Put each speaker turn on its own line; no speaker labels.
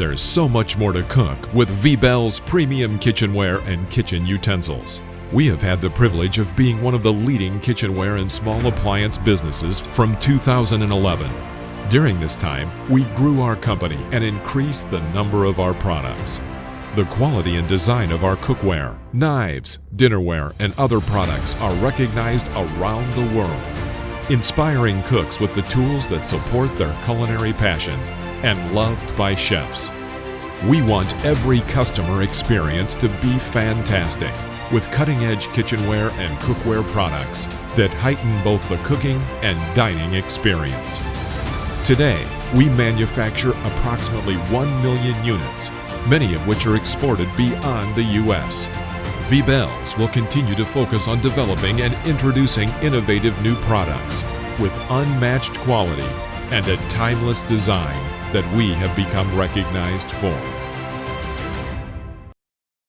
There's so much more to cook with V-Bell's premium kitchenware and kitchen utensils. We have had the privilege of being one of the leading kitchenware and small appliance businesses from 2011. During this time, we grew our company and increased the number of our products. The quality and design of our cookware, knives, dinnerware, and other products are recognized around the world, inspiring cooks with the tools that support their culinary passion and loved by chefs. We want every customer experience to be fantastic with cutting-edge kitchenware and cookware products that heighten both the cooking and dining experience. Today, we manufacture approximately 1 million units, many of which are exported beyond the U.S. V-Bells will continue to focus on developing and introducing innovative new products with unmatched quality and a timeless design that we have become recognized for.